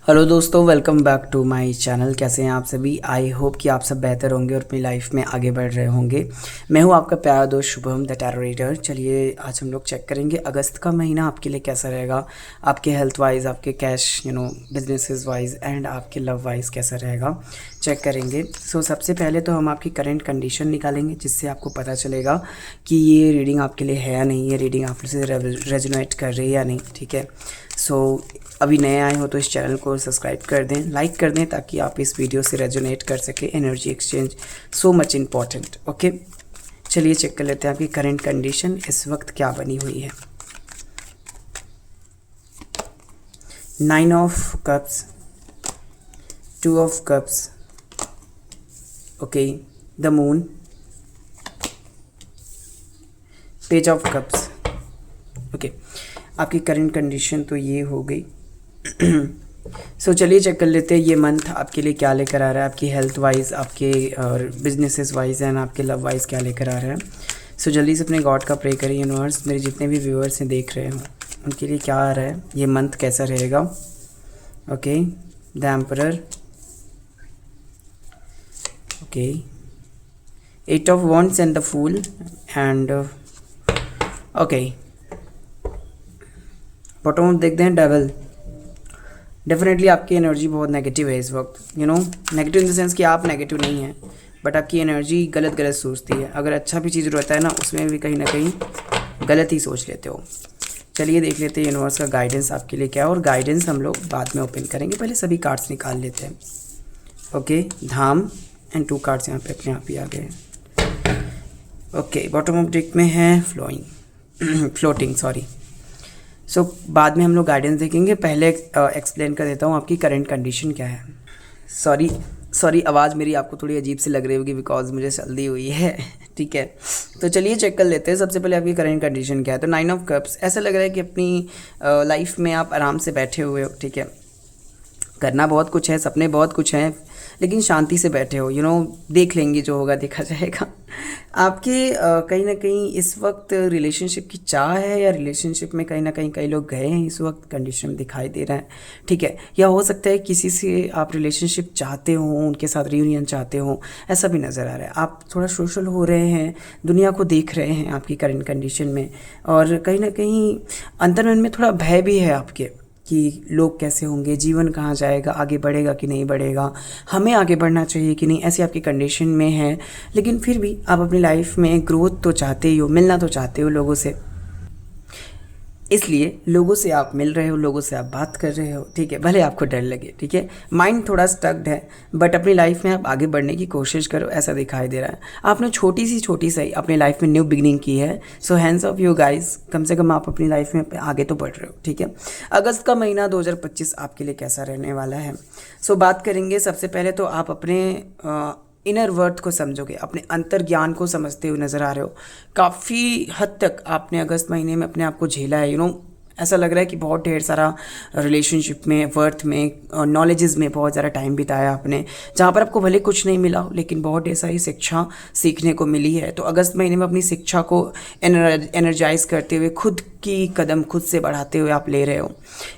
Hello दोस्तों, welcome back to my channel. कैसे हैं आप सभी? आई होप कि आप सब बेहतर होंगे और अपनी लाइफ में आगे बढ़ रहे होंगे। मैं हूं आपका प्यारा दोस्त शुभम द टैरो रीडर। चलिए आज हम लोग चेक करेंगे अगस्त का महीना आपके लिए कैसा रहेगा। आपके हेल्थ वाइज, आपके कैश बिजनेसेस वाइज एंड आपके लव वाइज कैसा रहेगा, चेक करेंगे। सबसे पहले तो हम आपकी करंट कंडीशन निकालेंगे, जिससे आपको पता चलेगा कि ये रीडिंग आपके लिए है या नहीं, ये रीडिंग आपसे रेजोनेट कर रही है या नहीं। ठीक है। अभी नए आए हो तो इस चैनल को सब्सक्राइब कर दें, लाइक कर दें, ताकि आप इस वीडियो से रेजोनेट कर सके। Energy exchange so much important. Okay, चलिए चेक कर लेते हैं आपकी करंट कंडीशन इस वक्त क्या बनी हुई है। 9 of cups, 2 of cups, okay, the moon, page of cups. Okay, आपकी करंट कंडीशन तो ये हो गई। चलिए चेक कर लेते हैं ये मंथ आपके लिए क्या लेकर आ रहा है, आपकी हेल्थ वाइज, आपके बिजनेसेस वाइज एंड आपके लव वाइज क्या लेकर आ रहा है। जल्दी से अपने गॉड का प्रे करें। यूनिवर्स, मेरे जितने भी व्यूअर्स हैं देख रहे हो, उनके लिए क्या आ रहा है, ये मंथ कैसा रहेगा। Okay, the emperor, okay, 8 of wands and the fool and okay, bottom देखते हैं डेविल। डेफिनेटली आपकी एनर्जी बहुत नेगेटिव है इस वक्त। नेगेटिव इन द सेंस कि आप नेगेटिव नहीं हैं, बट आपकी एनर्जी गलत सोचती है। अगर अच्छा भी चीज़ रहता है ना, उसमें भी कहीं ना कहीं गलत ही सोच लेते हो। चलिए देख लेते हैं यूनिवर्स का गाइडेंस आपके लिए क्या है, और गाइडेंस हम लोग बाद में ओपन करेंगे। पहले सभी कार्ड्स निकाल लेते हैं। ओके, धाम एंड 2 कार्ड्स यहाँ पे अपने आप ही आ गए। ओके, बॉटम ऑफ डेक में है फ्लोटिंग, सॉरी। बाद में हम लोग गाइडेंस देखेंगे। पहले एक्सप्लेन कर देता हूँ आपकी करंट कंडीशन क्या है। सॉरी, आवाज़ मेरी आपको थोड़ी अजीब सी लग रही होगी, बिकॉज मुझे सर्दी हुई है। ठीक है, तो चलिए चेक कर लेते हैं। सबसे पहले आपकी करंट कंडीशन क्या है। तो 9 ऑफ कप्स, ऐसा लग रहा है कि अपनी लाइफ में आप आराम से बैठे हुए हो। ठीक है, करना बहुत कुछ है, सपने बहुत कुछ हैं, लेकिन शांति से बैठे हो। देख लेंगे, जो होगा देखा जाएगा। आपके कहीं ना कहीं इस वक्त रिलेशनशिप की चाह है, या रिलेशनशिप में कहीं ना कहीं कई लोग गए हैं इस वक्त, कंडीशन में दिखाई दे रहा है। ठीक है, या हो सकता है किसी से आप रिलेशनशिप चाहते हो, उनके साथ रियूनियन चाहते हो, ऐसा भी नज़र आ रहा है। आप थोड़ा सोशल हो रहे हैं, दुनिया को देख रहे हैं आपकी करंट कंडीशन में, और कहीं ना कहीं अंतर मन में थोड़ा भय भी है आपके कि लोग कैसे होंगे, जीवन कहाँ जाएगा, आगे बढ़ेगा कि नहीं बढ़ेगा, हमें आगे बढ़ना चाहिए कि नहीं, ऐसी आपकी कंडीशन में है। लेकिन फिर भी आप अपनी लाइफ में ग्रोथ तो चाहते ही हो, मिलना तो चाहते हो लोगों से, इसलिए लोगों से आप मिल रहे हो, लोगों से आप बात कर रहे हो। ठीक है, भले आपको डर लगे। ठीक है, माइंड थोड़ा स्टक्ड है, बट अपनी लाइफ में आप आगे बढ़ने की कोशिश करो, ऐसा दिखाई दे रहा है। आपने छोटी सी अपनी लाइफ में न्यू बिगनिंग की है। हैंड्स ऑफ यू गाइस, कम से कम आप अपनी लाइफ में आगे तो बढ़ रहे हो। ठीक है, अगस्त का महीना 2025 आपके लिए कैसा रहने वाला है। बात करेंगे। सबसे पहले तो आप अपने इनर वर्थ को समझोगे, अपने अंतर ज्ञान को समझते हुए नज़र आ रहे हो। काफ़ी हद तक आपने अगस्त महीने में अपने आप को झेला है। ऐसा लग रहा है कि बहुत ढेर सारा रिलेशनशिप में, वर्थ में, नॉलेजेस में बहुत ज़्यादा टाइम बिताया आपने, जहाँ पर आपको भले कुछ नहीं मिला, लेकिन बहुत ढेर सारी शिक्षा सीखने को मिली है। तो अगस्त महीने में अपनी शिक्षा को एनर्जाइज करते हुए, खुद की कदम खुद से बढ़ाते हुए आप ले रहे हो।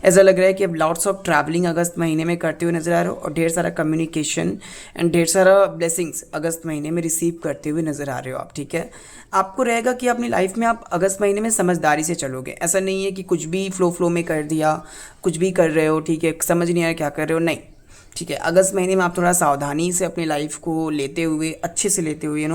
ऐसा लग रहा है कि अब लॉट्स ऑफ ट्रैवलिंग अगस्त महीने में करते हुए नज़र आ रहे हो, और ढेर सारा कम्युनिकेशन एंड ढेर सारा ब्लेसिंग्स अगस्त महीने में रिसीव करते हुए नज़र आ रहे हो आप। ठीक है, आपको रहेगा कि अपनी लाइफ में आप अगस्त महीने में समझदारी से चलोगे। ऐसा नहीं है कि कुछ भी फ्लो में कर दिया, कुछ भी कर रहे हो। ठीक है, समझ नहीं आ रहा क्या कर रहे हो, नहीं। ठीक है, अगस्त महीने में आप थोड़ा सावधानी से अपनी लाइफ को लेते हुए, अच्छे से लेते हुए,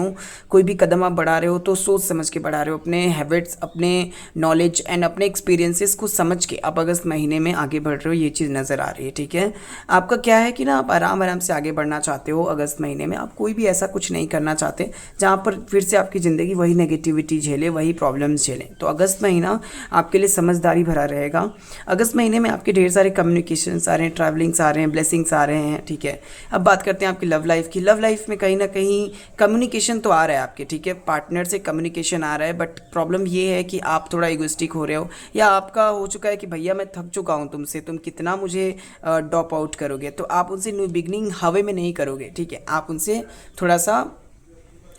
कोई भी कदम आप बढ़ा रहे हो तो सोच समझ के बढ़ा रहे हो। अपने हैबिट्स, अपने नॉलेज एंड अपने एक्सपीरियंसेस को समझ के आप अगस्त महीने में आगे बढ़ रहे हो, ये चीज़ नज़र आ रही है। ठीक है, आपका क्या है कि आप आराम से आगे बढ़ना चाहते हो। अगस्त महीने में आप कोई भी ऐसा कुछ नहीं करना चाहते जहाँ पर फिर से आपकी ज़िंदगी वही नेगेटिविटी झेले, वही प्रॉब्लम्स झेलें। तो अगस्त महीना आपके लिए समझदारी भरा रहेगा। अगस्त महीने में आपके ढेर सारे कम्युनिकेशंस आ रहे हैं, ट्रैवलिंग्स आ रहे हैं, ब्लेसिंग्स आ रहे हैं। ठीक है, अब बात करते हैं आपकी लव लाइफ की। लव लाइफ में कहीं ना कहीं कम्युनिकेशन तो आ रहा है आपके। ठीक है, पार्टनर से कम्युनिकेशन आ रहा है, बट प्रॉब्लम ये है कि आप थोड़ा इगोइस्टिक हो रहे हो, या आपका हो चुका है कि भैया मैं थक चुका हूँ तुमसे, तुम कितना मुझे ड्रॉप आउट करोगे। तो आप उनसे न्यू बिगनिंग हवे में नहीं करोगे। ठीक है, आप उनसे थोड़ा सा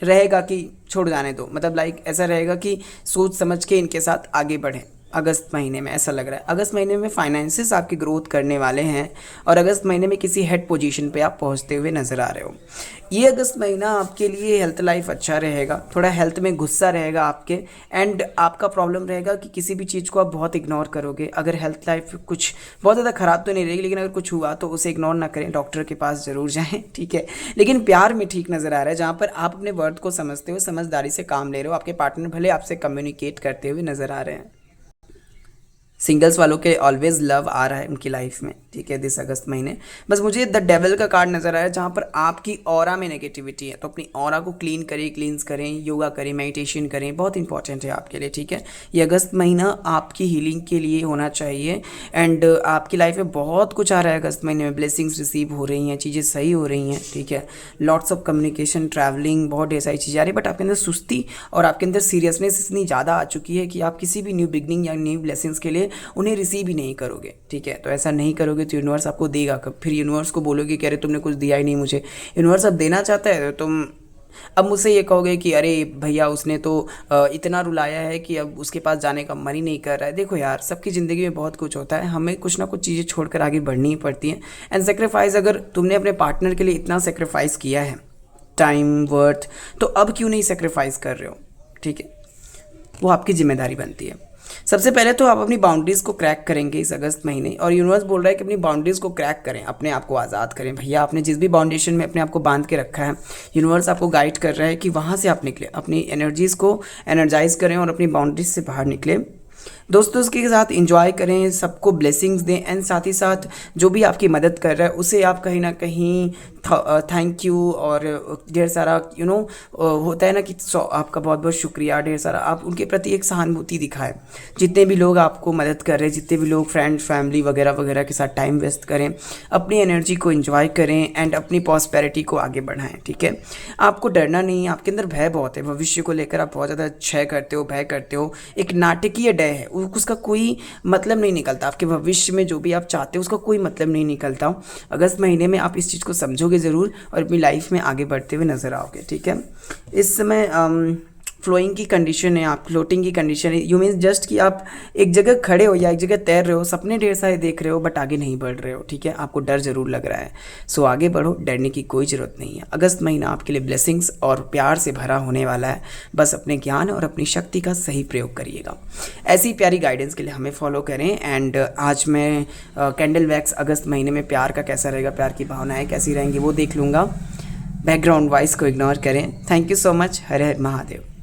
रहेगा कि छोड़ जाने दो, मतलब लाइक ऐसा रहेगा कि सोच समझ के इनके साथ आगे बढ़ें। अगस्त महीने में, ऐसा लग रहा है अगस्त महीने में फाइनेंसेस आपकी ग्रोथ करने वाले हैं और अगस्त महीने में किसी हेड पोजीशन पे आप पहुंचते हुए नज़र आ रहे हो। ये अगस्त महीना आपके लिए हेल्थ लाइफ अच्छा रहेगा, थोड़ा हेल्थ में गुस्सा रहेगा आपके, एंड आपका प्रॉब्लम रहेगा कि किसी भी चीज़ को आप बहुत इग्नोर करोगे। अगर हेल्थ लाइफ कुछ बहुत ज़्यादा ख़राब तो नहीं रहेगी, लेकिन अगर कुछ हुआ तो उसे इग्नोर ना करें, डॉक्टर के पास ज़रूर जाएँ, ठीक है। लेकिन प्यार में ठीक नज़र आ रहा है, जहाँ पर आप अपने वर्थ को समझते हो, समझदारी से काम ले रहे हो, आपके पार्टनर भले आपसे कम्युनिकेट करते हुए नज़र आ रहे हैं। सिंगल्स वालों के ऑलवेज लव आ रहा है उनकी लाइफ में, ठीक है, दिस अगस्त महीने। बस मुझे द डेविल का कार्ड नजर आया, जहाँ पर आपकी ऑरा में नेगेटिविटी है, तो अपनी ऑरा को क्लीन करें, क्लींस करें, योगा करें, मेडिटेशन करें, बहुत इंपॉर्टेंट है आपके लिए, ठीक है। ये अगस्त महीना आपकी हीलिंग के लिए होना चाहिए, एंड आपकी लाइफ में बहुत कुछ आ रहा है अगस्त महीने में, ब्लेसिंग्स रिसीव हो रही हैं, चीज़ें सही हो रही हैं, ठीक है। लॉट्स ऑफ कम्युनिकेशन, ट्रैवलिंग, बहुत ढेर सारी चीज़ें आ रही है, बट आपके अंदर सुस्ती और आपके अंदर सीरियसनेस इतनी ज़्यादा आ चुकी है कि आप किसी भी न्यू बिगनिंग या न्यू ब्लेसिंग्स के लिए उन्हें रिसीव ही नहीं करोगे, ठीक है। तो ऐसा नहीं करोगे तो यूनिवर्स आपको देगा कब? फिर यूनिवर्स को बोलोगे कि अरे तुमने कुछ दिया ही नहीं मुझे। यूनिवर्स अब देना चाहता है तो तुम अब मुझसे ये कहोगे कि अरे भैया उसने तो इतना रुलाया है कि अब उसके पास जाने का मन ही नहीं कर रहा है। देखो यार, सबकी ज़िंदगी में बहुत कुछ होता है, हमें कुछ ना कुछ चीज़ें छोड़कर आगे बढ़नी ही पड़ती हैं। एंड सेक्रीफाइस, अगर तुमने अपने पार्टनर के लिए इतना सेक्रीफाइस किया है, टाइम, वर्थ, तो अब क्यों नहीं सेक्रीफाइस कर रहे हो, ठीक है। वो आपकी जिम्मेदारी बनती है। सबसे पहले तो आप अपनी बाउंड्रीज़ को क्रैक करेंगे इस अगस्त महीने, और यूनिवर्स बोल रहा है कि अपनी बाउंड्रीज़ को क्रैक करें, अपने आप को आज़ाद करें। भैया आपने जिस भी बाउंडेशन में अपने आप को बांध के रखा है, यूनिवर्स आपको गाइड कर रहा है कि वहाँ से आप निकले, अपनी एनर्जीज़ को एनर्जाइज करें और अपनी बाउंड्रीज से बाहर निकले। दोस्तों के साथ एंजॉय करें, सबको ब्लेसिंग्स दें, एंड साथ ही साथ जो भी आपकी मदद कर रहा है उसे आप कहीं ना कहीं थैंक यू और ढेर सारा होता है ना कि आपका बहुत बहुत शुक्रिया, ढेर सारा आप उनके प्रति एक सहानुभूति दिखाएं। जितने भी लोग आपको मदद कर रहे हैं, जितने भी लोग फ्रेंड, फैमिली वगैरह वगैरह के साथ टाइम वेस्ट करें, अपनी एनर्जी को एंजॉय करें एंड अपनी प्रॉस्पेरिटी को आगे बढ़ाएं, ठीक है। आपको डरना नहीं है, आपके अंदर भय बहुत है, भविष्य को लेकर आप बहुत ज़्यादा क्षय करते हो, भय करते हो, एक नाटकीय डर है, उसका कोई मतलब नहीं निकलता। आपके भविष्य में जो भी आप चाहते हो उसका कोई मतलब नहीं निकलता। अगस्त महीने में आप इस चीज़ को समझोगे ज़रूर और अपनी लाइफ में आगे बढ़ते हुए नजर आओगे, ठीक है। इस समय फ्लोइंग की कंडीशन है, आप फ्लोटिंग की कंडीशन है। यू मीन्स जस्ट कि आप एक जगह खड़े हो या एक जगह तैर रहे हो, सपने ढेर सारे देख रहे हो बट आगे नहीं बढ़ रहे हो, ठीक है। आपको डर जरूर लग रहा है, सो आगे बढ़ो, डरने की कोई ज़रूरत नहीं है। अगस्त महीना आपके लिए ब्लेसिंग्स और प्यार से भरा होने वाला है, बस अपने ज्ञान और अपनी शक्ति का सही प्रयोग करिएगा। ऐसी प्यारी गाइडेंस के लिए हमें फॉलो करें। एंड आज मैं कैंडल वैक्स अगस्त महीने में प्यार का कैसा रहेगा, प्यार की भावनाएँ कैसी रहेंगी वो देख लूँगा। बैकग्राउंड वॉइस को इग्नोर करें। Thank you so much. Her her Mahadev.